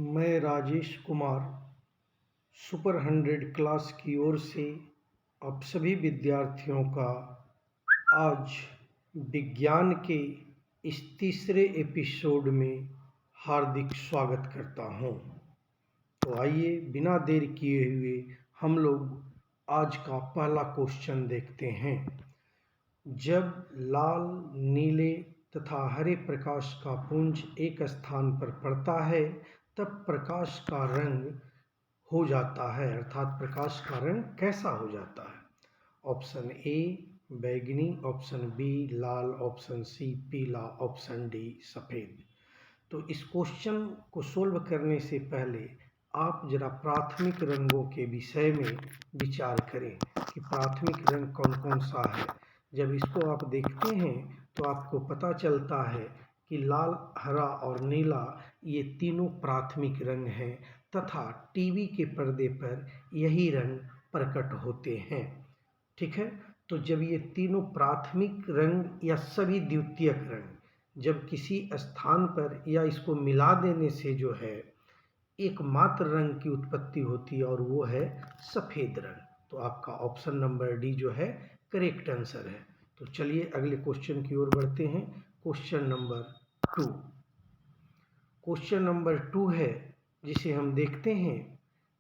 मैं Rajesh Kumar super 100 class की ओर से आप सभी विद्यार्थियों का आज विज्ञान के इस तीसरे एपिसोड में हार्दिक स्वागत करता हूं। तो आइए बिना देर किए हुए हम लोग आज का पहला क्वेश्चन देखते हैं। जब लाल, नीले तथा हरे प्रकाश का पुंज एक स्थान पर पड़ता है तब प्रकाश का रंग हो जाता है, अर्थात प्रकाश का रंग कैसा हो जाता है? ऑप्शन ए बैंगनी, ऑप्शन बी लाल, ऑप्शन सी पीला, ऑप्शन डी सफ़ेद। तो इस क्वेश्चन को सोल्व करने से पहले आप जरा प्राथमिक रंगों के विषय में विचार करें कि प्राथमिक रंग कौन कौन सा है। जब इसको आप देखते हैं तो आपको पता चलता है कि लाल, हरा और नीला ये तीनों प्राथमिक रंग हैं तथा टीवी के पर्दे पर यही रंग प्रकट होते हैं। ठीक है, तो जब ये तीनों प्राथमिक रंग या सभी द्वितीयक रंग जब किसी स्थान पर या इसको मिला देने से जो है एकमात्र रंग की उत्पत्ति होती है और वो है सफ़ेद रंग। तो आपका ऑप्शन नंबर डी जो है करेक्ट आंसर है। तो चलिए अगले क्वेश्चन की ओर बढ़ते हैं। Question number 2। क्वेश्चन नंबर 2 है जिसे हम देखते हैं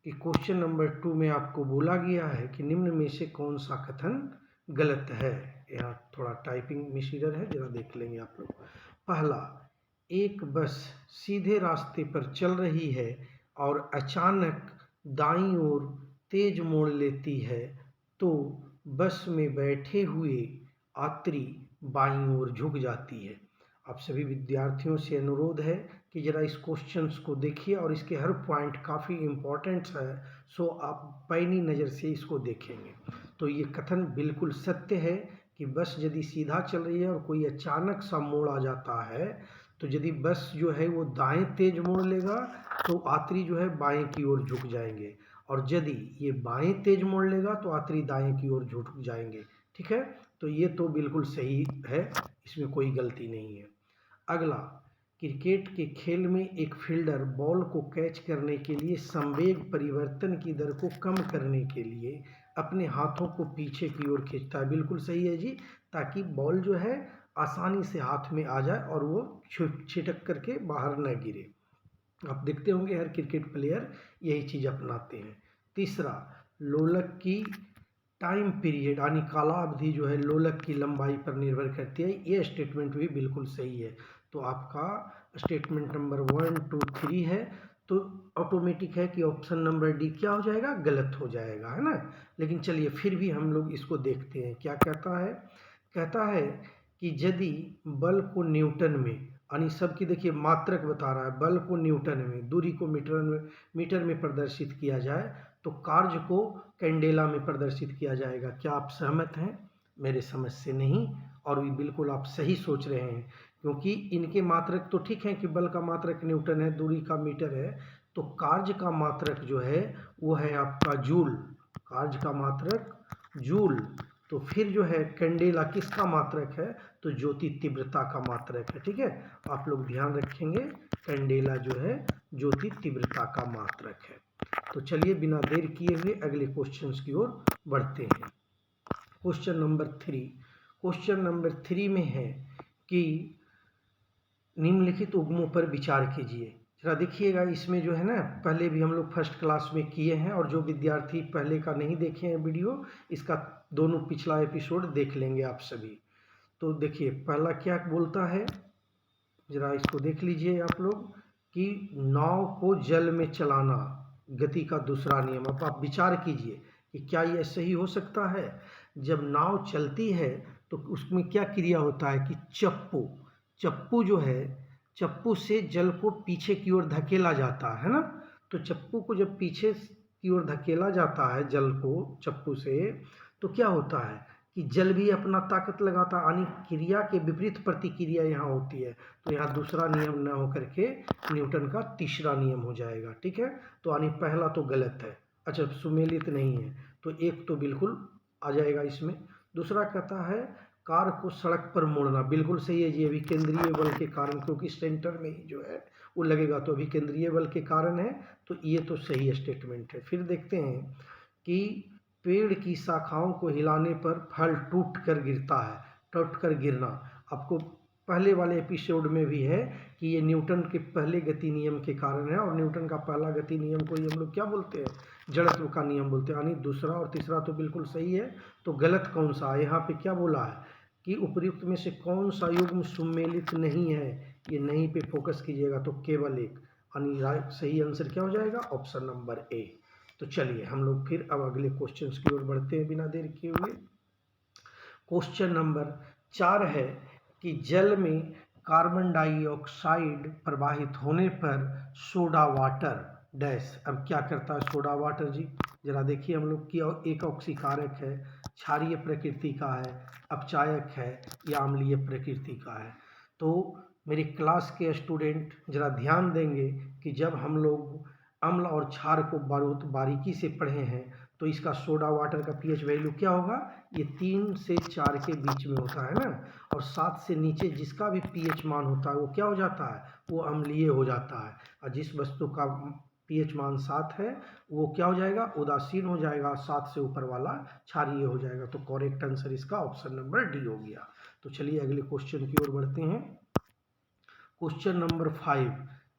कि क्वेश्चन नंबर 2 में आपको बोला गया है कि निम्न में से कौन सा कथन गलत है। यहाँ थोड़ा टाइपिंग मिस-एरर है, जरा देख लेंगे आप लोग। पहला, एक बस सीधे रास्ते पर चल रही है और अचानक दाईं ओर तेज मोड़ लेती है तो बस में बैठे हुए यात्री बाईं ओर झुक जाती है। आप सभी विद्यार्थियों से अनुरोध है कि जरा इस क्वेश्चंस को देखिए और इसके हर पॉइंट काफ़ी इम्पोर्टेंट है, सो आप पैनी नज़र से इसको देखेंगे। तो ये कथन बिल्कुल सत्य है कि बस यदि सीधा चल रही है और कोई अचानक सा मोड़ आ जाता है तो यदि बस जो है वो दाएं तेज मोड़ लेगा तो यात्री जो है बाएं की ओर झुक जाएंगे, और यदि ये बाएं तेज मोड़ लेगा तो यात्री दाएं की ओर झुक जाएंगे। ठीक है, तो ये तो बिल्कुल सही है, इसमें कोई गलती नहीं है। अगला, क्रिकेट के खेल में एक फील्डर बॉल को कैच करने के लिए संवेग परिवर्तन की दर को कम करने के लिए अपने हाथों को पीछे की ओर खींचता है। बिल्कुल सही है जी, ताकि बॉल जो है आसानी से हाथ में आ जाए और वो छिटक करके बाहर न गिरे। आप देखते होंगे हर क्रिकेट प्लेयर यही चीज़ अपनाते हैं। तीसरा, लोलक की टाइम पीरियड यानी कालावधि जो है लोलक की लंबाई पर निर्भर करती है। ये स्टेटमेंट भी बिल्कुल सही है। तो आपका स्टेटमेंट नंबर 1, 2, 3 है, तो ऑटोमेटिक है कि ऑप्शन नंबर डी क्या हो जाएगा, गलत हो जाएगा, है ना। लेकिन चलिए फिर भी हम लोग इसको देखते हैं क्या कहता है। कहता है कि यदि बल को न्यूटन में, यानी सबकी देखिए मात्रक बता रहा है, बल को न्यूटन में, दूरी को मीटर में प्रदर्शित किया जाए तो कार्य को कैंडेला में प्रदर्शित किया जाएगा। क्या आप सहमत हैं मेरे समझ से? नहीं, और भी बिल्कुल आप सही सोच रहे हैं, क्योंकि इनके मात्रक तो ठीक है कि बल का मात्रक न्यूटन है, दूरी का मीटर है, तो कार्य का मात्रक जो है वो है आपका जूल। कार्य का मात्रक जूल। तो फिर जो है कैंडेला किसका मात्रक है, तो ज्योति तीव्रता का मात्रक है। ठीक है, आप लोग ध्यान रखेंगे, कैंडेला जो है ज्योति तीव्रता का मात्रक है। तो चलिए बिना देर किए हुए अगले क्वेश्चंस की ओर बढ़ते हैं। Question number 3। क्वेश्चन नंबर 3 में है कि निम्नलिखित उगमों पर विचार कीजिए। जरा देखिएगा, इसमें जो है ना पहले भी हम लोग फर्स्ट क्लास में किए हैं, और जो विद्यार्थी पहले का नहीं देखे हैं वीडियो, इसका दोनों पिछला एपिसोड देख लेंगे आप सभी। तो देखिए पहला क्या बोलता है, जरा इसको देख लीजिए आप लोग, कि नाव को जल में चलाना गति का दूसरा नियम। अब आप विचार कीजिए कि क्या यह सही हो सकता है। जब नाव चलती है तो उसमें क्या क्रिया होता है कि चप्पू जो है, चप्पू से जल को पीछे की ओर धकेला जाता है ना। तो चप्पू को जब पीछे की ओर धकेला जाता है जल को चप्पू से, तो क्या होता है कि जल भी अपना ताकत लगाता, यानी क्रिया के विपरीत प्रतिक्रिया यहाँ होती है। तो यहाँ दूसरा नियम न होकर के न्यूटन का तीसरा नियम हो जाएगा। ठीक है, तो यानी पहला तो गलत है। अच्छा, सुमेलित नहीं है, तो एक तो बिल्कुल आ जाएगा इसमें। दूसरा कहता है कार को सड़क पर मोड़ना, बिल्कुल सही है जी, अभी केंद्रीय बल के कारण, क्योंकि सेंटर में ही जो है वो लगेगा, तो अभी केंद्रीय बल के कारण है, तो ये तो सही स्टेटमेंट है। फिर देखते हैं कि पेड़ की शाखाओं को हिलाने पर फल टूट कर गिरता है। टूट कर गिरना आपको पहले वाले एपिसोड में भी है कि ये न्यूटन के पहले गति नियम के कारण है, और न्यूटन का पहला गति नियम को हम लोग क्या बोलते हैं, जड़त्व का नियम बोलते हैं। यानी दूसरा और तीसरा तो बिल्कुल सही है, तो गलत कौन सा है? यहाँ पे क्या बोला है कि उपर्युक्त में से कौन सा युग्म सुमेलित नहीं है, ये नहीं पे फोकस कीजिएगा, तो केवल एक, यानी सही आंसर क्या हो जाएगा? Option number A. तो चलिए हम लोग फिर अब अगले क्वेश्चंस की ओर बढ़ते हैं बिना देर किए हुए। क्वेश्चन नंबर 4 है कि जल में कार्बन डाइऑक्साइड प्रवाहित होने पर सोडा वाटर डैश। अब क्या करता है सोडा वाटर जी? जरा देखिए हम लोग की एक ऑक्सीकारक है, क्षारीय प्रकृति का है, अपचायक है या अम्लीय प्रकृति का है। तो मेरी क्लास के स्टूडेंट जरा ध्यान देंगे कि जब हम लोग अम्ल और क्षार को बहुत बारीकी से पढ़े हैं, तो इसका सोडा वाटर का पीएच वैल्यू क्या होगा? ये 3 से 4 के बीच में होता है ना, और 7 से नीचे जिसका भी पीएच मान होता है वो क्या हो जाता है? वो अम्लीय हो जाता है। और जिस वस्तु का पीएच मान 7 है वो क्या हो जाएगा? उदासीन हो जाएगा। 7 से ऊपर वाला क्षारीय हो जाएगा। तो करेक्ट आंसर इसका ऑप्शन नंबर डी हो गया। तो चलिए अगले क्वेश्चन की ओर बढ़ते हैं। क्वेश्चन नंबर 5,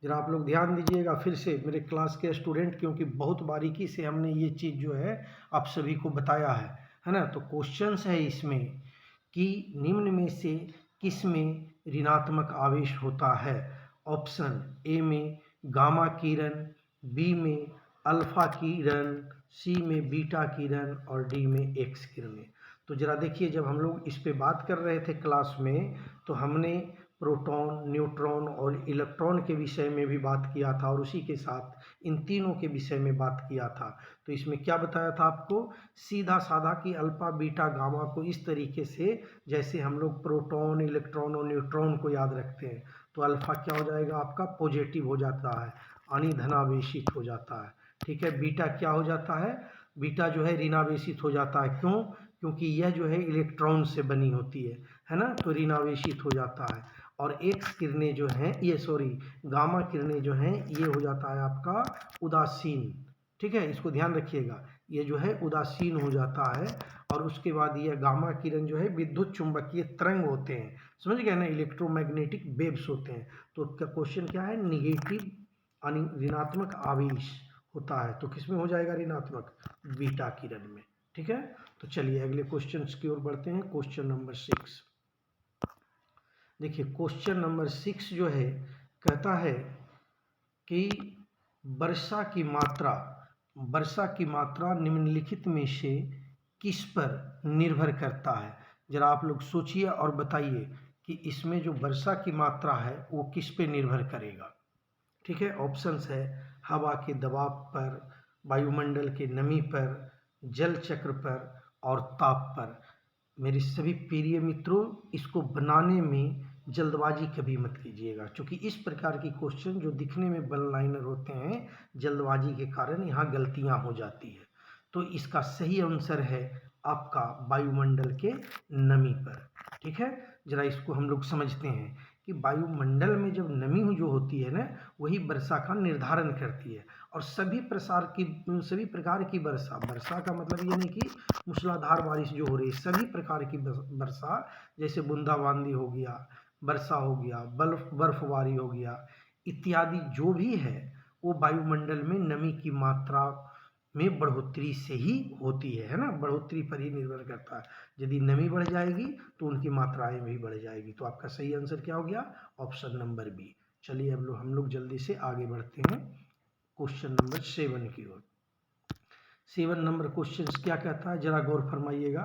जरा आप लोग ध्यान दीजिएगा फिर से मेरे क्लास के स्टूडेंट, क्योंकि बहुत बारीकी से हमने ये चीज़ जो है आप सभी को बताया है ना। तो क्वेश्चंस है इसमें कि निम्न में से किस में ऋणात्मक आवेश होता है? ऑप्शन ए में गामा किरण, बी में अल्फा किरण, सी में बीटा किरण और डी में एक्स किरणें। तो जरा देखिए जब हम लोग इस पे बात कर रहे थे क्लास में, तो हमने प्रोटॉन, न्यूट्रॉन और इलेक्ट्रॉन के विषय में भी बात किया था, और उसी के साथ इन तीनों के विषय में बात किया था। तो इसमें क्या बताया था आपको? सीधा साधा कि अल्फा बीटा गामा को इस तरीके से, जैसे हम लोग प्रोटॉन, इलेक्ट्रॉन और न्यूट्रॉन को याद रखते हैं, तो अल्फा क्या हो जाएगा आपका? पॉजिटिव हो जाता है, यानी धनावेशित हो जाता है। ठीक है। बीटा क्या हो जाता है? बीटा जो है ऋणावेशित हो जाता है। क्यों? क्योंकि यह जो है इलेक्ट्रॉन से बनी होती है ना, तो ऋणावेशित हो जाता है। और एक्स किरणें जो हैं, ये सॉरी गामा किरणें जो हैं, ये हो जाता है आपका उदासीन। ठीक है, इसको ध्यान रखिएगा, ये जो है उदासीन हो जाता है। और उसके बाद ये गामा किरण जो है विद्युत चुंबकीय तरंग होते हैं, समझ गए ना, इलेक्ट्रोमैग्नेटिक वेव्स होते हैं। तो क्वेश्चन क्या है? निगेटिव यानी ऋणात्मक आवेश होता है, तो किसमें हो जाएगा ऋणात्मक? बीटा किरण में। ठीक है। तो चलिए अगले क्वेश्चन की ओर बढ़ते हैं। क्वेश्चन नंबर 6, देखिए क्वेश्चन नंबर 6 जो है कहता है कि वर्षा की मात्रा निम्नलिखित में से किस पर निर्भर करता है? जरा आप लोग सोचिए और बताइए कि इसमें जो वर्षा की मात्रा है वो किस पे निर्भर करेगा। ठीक है। ऑप्शंस है हवा के दबाव पर, वायुमंडल के नमी पर, जल चक्र पर और ताप पर। मेरे सभी प्रिय मित्रों, इसको बनाने में जल्दबाजी कभी मत कीजिएगा, क्योंकि इस प्रकार की क्वेश्चन जो दिखने में वन लाइनर होते हैं, जल्दबाजी के कारण यहाँ गलतियाँ हो जाती है। तो इसका सही आंसर है आपका वायुमंडल के नमी पर। ठीक है। जरा इसको हम लोग समझते हैं कि वायुमंडल में जब नमी जो होती है ना, वही वर्षा का निर्धारण करती है। और सभी प्रकार की वर्षा का मतलब ये नहीं कि मूसलाधार बारिश जो हो रही है, सभी प्रकार की वर्षा, जैसे बूंदाबांदी हो गया, वर्षा हो गया, बर्फबारी हो गया इत्यादि, जो भी है वो वायुमंडल में नमी की मात्रा में बढ़ोतरी से ही होती है ना, बढ़ोतरी पर ही निर्भर करता है। यदि नमी बढ़ जाएगी तो उनकी मात्राएं भी बढ़ जाएगी। तो आपका सही आंसर क्या हो गया? Option number B. चलिए अब हम लोग जल्दी से आगे बढ़ते हैं क्वेश्चन नंबर 7 की ओर। 7 नंबर क्वेश्चन क्या कहता है, जरा गौर फरमाइएगा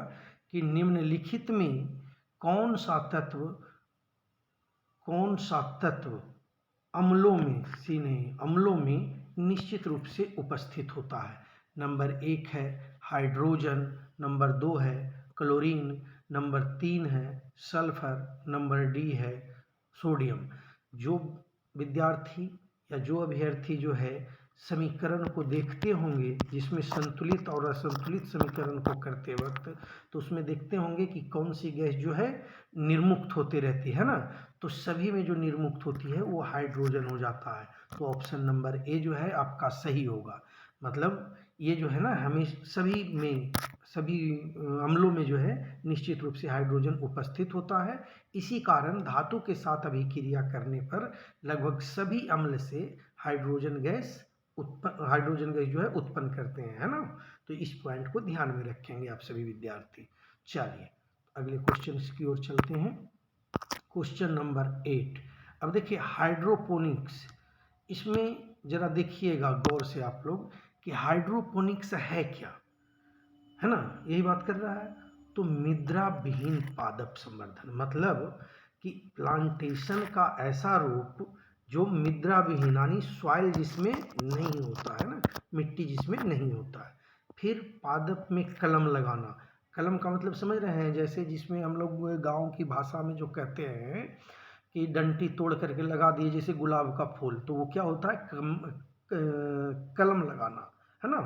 कि निम्नलिखित में कौन सा तत्व अम्लों में निश्चित रूप से उपस्थित होता है। नंबर 1 है हाइड्रोजन, नंबर 2 है क्लोरीन, नंबर 3 है सल्फर, नंबर डी है सोडियम। जो विद्यार्थी या जो अभ्यर्थी जो है समीकरण को देखते होंगे, जिसमें संतुलित और असंतुलित समीकरण को करते वक्त, तो उसमें देखते होंगे कि कौन सी गैस जो है निर्मुक्त होती रहती है ना। तो सभी में जो निर्मुक्त होती है वो हाइड्रोजन हो जाता है। तो ऑप्शन नंबर ए जो है आपका सही होगा। मतलब ये जो है ना, हमें सभी अम्लों में जो है निश्चित रूप से हाइड्रोजन उपस्थित होता है। इसी कारण धातु के साथ अभिक्रिया करने पर लगभग सभी अम्ल से हाइड्रोजन गैस जो है उत्पन्न करते हैं, है ना। तो इस पॉइंट को ध्यान में रखेंगे आप सभी विद्यार्थी। चलिए अगले क्वेश्चन की ओर चलते हैं। Question number 8। अब देखिए हाइड्रोपोनिक्स, इसमें जरा देखिएगा गौर से आप लोग कि हाइड्रोपोनिक्स है क्या, है ना, यही बात कर रहा है। तो मृदा विहीन पादप संवर्धन, मतलब कि प्लांटेशन का ऐसा रूप जो मृदा विहीन यानी सॉइल जिसमें नहीं होता है ना, मिट्टी जिसमें नहीं होता है। फिर पादप में कलम लगाना। कलम का मतलब समझ रहे हैं, जैसे जिसमें हम लोग गांव की भाषा में जो कहते हैं कि डंटी तोड़ करके लगा दिए, जैसे गुलाब का फूल, तो वो क्या होता है, कलम लगाना, है ना।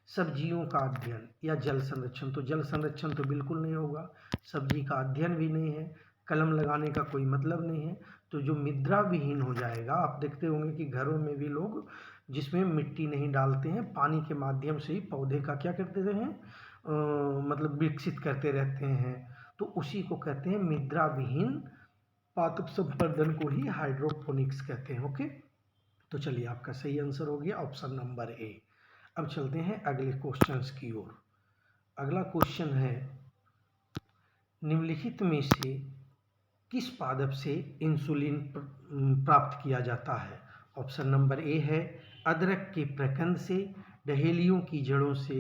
सब्जियों का अध्ययन या जल संरक्षण, तो जल संरक्षण तो बिल्कुल नहीं होगा, सब्जी का अध्ययन भी नहीं है, कलम लगाने का कोई मतलब नहीं है। तो जो मृदा विहीन हो जाएगा, आप देखते होंगे कि घरों में भी लोग जिसमें मिट्टी नहीं डालते हैं, पानी के माध्यम से ही पौधे का क्या करते हैं, मतलब विकसित करते रहते हैं। तो उसी को कहते हैं मृदा विहीन पादप संवर्धन को ही हाइड्रोपोनिक्स कहते हैं। ओके, तो चलिए आपका सही आंसर हो गया ऑप्शन नंबर ए। अब चलते हैं अगले क्वेश्चंस की ओर। अगला क्वेश्चन है, निम्नलिखित में से किस पादप से इंसुलिन प्राप्त किया जाता है। ऑप्शन नंबर ए है अदरक के प्रकंद से, डहेलियों की जड़ों से,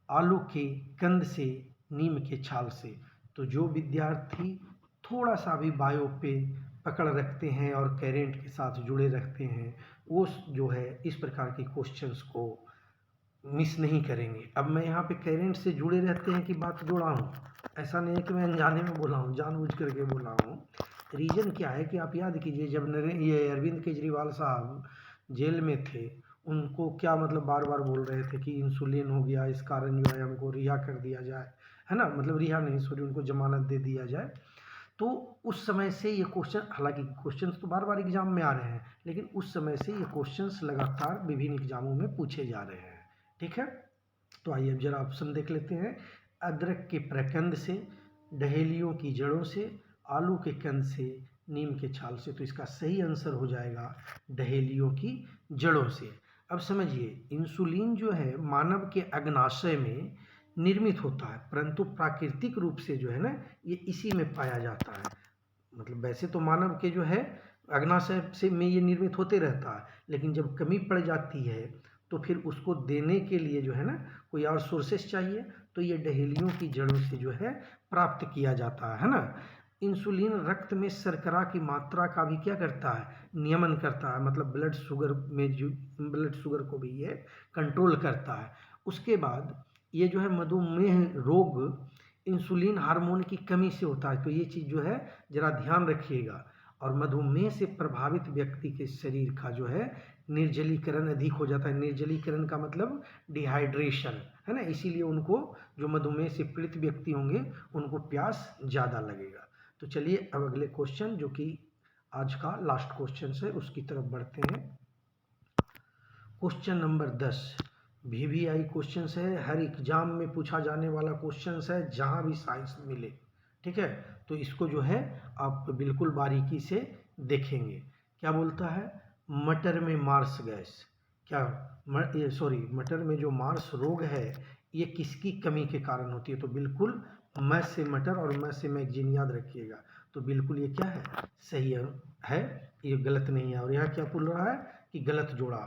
आलू के कंद से, नीम के छाल से। तो जो विद्यार्थी थोड़ा सा भी बायो पे पकड़ रखते हैं और करेंट के साथ जुड़े रखते हैं, वो जो है इस प्रकार के क्वेश्चंस को मिस नहीं करेंगे। अब मैं यहाँ पे करेंट से जुड़े रहते हैं कि बात जोड़ा हूँ, ऐसा नहीं है कि मैं अनजाने में बोला हूँ, जानबूझ करके बोला हूँ। रीज़न क्या है कि आप याद कीजिए, जब ये अरविंद केजरीवाल साहब जेल में थे, उनको क्या मतलब बार बार बोल रहे थे कि इंसुलिन हो गया, इस कारण जो है हमको रिहा कर दिया जाए, है ना, मतलब रिहा नहीं सॉरी, उनको जमानत दे दिया जाए। तो उस समय से ये क्वेश्चन, हालांकि क्वेश्चंस तो बार बार एग्जाम में आ रहे हैं, लेकिन उस समय से ये क्वेश्चंस लगातार विभिन्न एग्जामों में पूछे जा रहे हैं। ठीक है, तो आइए अब जरा ऑप्शन देख लेते हैं। अदरक के प्रकंद से, डहेलियों की जड़ों से, आलू के कंद से, नीम के छाल से। तो इसका सही आंसर हो जाएगा डहेलियों की जड़ों से। अब समझिए, इंसुलिन जो है मानव के अग्नाशय में निर्मित होता है, परंतु प्राकृतिक रूप से जो है ना, ये इसी में पाया जाता है। मतलब वैसे तो मानव के जो है अग्नाशय से में ये निर्मित होते रहता है, लेकिन जब कमी पड़ जाती है तो फिर उसको देने के लिए जो है ना कोई और सोर्सेस चाहिए, तो ये डहेलियों की जड़ों से जो है प्राप्त किया जाता है ना। इंसुलिन रक्त में शर्करा की मात्रा का भी क्या करता है, नियमन करता है, मतलब ब्लड शुगर को भी ये कंट्रोल करता है। उसके बाद ये जो है मधुमेह रोग इंसुलिन हार्मोन की कमी से होता है, तो ये चीज़ जो है ज़रा ध्यान रखिएगा। और मधुमेह से प्रभावित व्यक्ति के शरीर का जो है निर्जलीकरण अधिक हो जाता है। निर्जलीकरण का मतलब डिहाइड्रेशन, है ना, इसीलिए उनको, जो मधुमेह से पीड़ित व्यक्ति होंगे, उनको प्यास ज़्यादा लगेगा। तो चलिए अब अगले क्वेश्चन, जो कि आज का लास्ट क्वेश्चन है, उसकी तरफ बढ़ते हैं। क्वेश्चन नंबर 10 VVI क्वेश्चन है, हर एग्जाम में पूछा जाने वाला क्वेश्चन है, जहाँ भी साइंस मिले। ठीक है, तो इसको जो है आप बिल्कुल बारीकी से देखेंगे। क्या बोलता है, मटर में मार्स गैस, मटर में जो मार्स रोग है, ये किसकी कमी के कारण होती है। तो बिल्कुल मैं से मटर और मैं से मैगजीन याद रखिएगा। तो बिल्कुल ये क्या है, सही है, ये गलत नहीं है। और यहाँ क्या बोल रहा है कि गलत जोड़ा।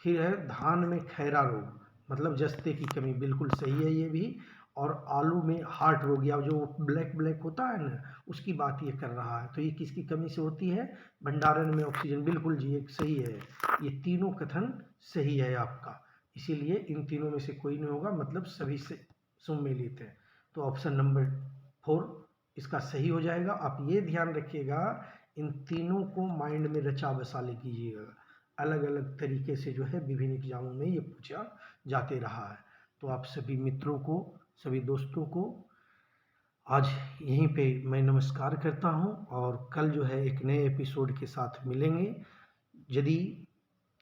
फिर है धान में खैरा रोग, मतलब जस्ते की कमी, बिल्कुल सही है ये भी। और आलू में हार्ट रोग, या जो ब्लैक ब्लैक होता है ना, उसकी बात ये कर रहा है। तो ये किसकी कमी से होती है, भंडारण में ऑक्सीजन, बिल्कुल जी एक सही है। ये तीनों कथन सही है आपका, इसीलिए इन तीनों में से कोई नहीं होगा, मतलब सभी से सम्मिलित है। तो ऑप्शन नंबर 4 इसका सही हो जाएगा। आप ये ध्यान रखिएगा, इन तीनों को माइंड में रचा बसा ले कीजिएगा। अलग अलग तरीके से जो है विभिन्न एग्जामों में ये पूछा जाते रहा है। तो आप सभी मित्रों को, सभी दोस्तों को आज यहीं पे मैं नमस्कार करता हूँ और कल जो है एक नए एपिसोड के साथ मिलेंगे। यदि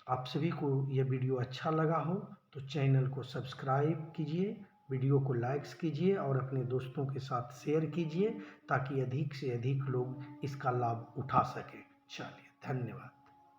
आप सभी को यह वीडियो अच्छा लगा हो तो चैनल को सब्सक्राइब कीजिए, वीडियो को लाइक्स कीजिए और अपने दोस्तों के साथ शेयर कीजिए ताकि अधिक से अधिक लोग इसका लाभ उठा सकें। चलिए, धन्यवाद।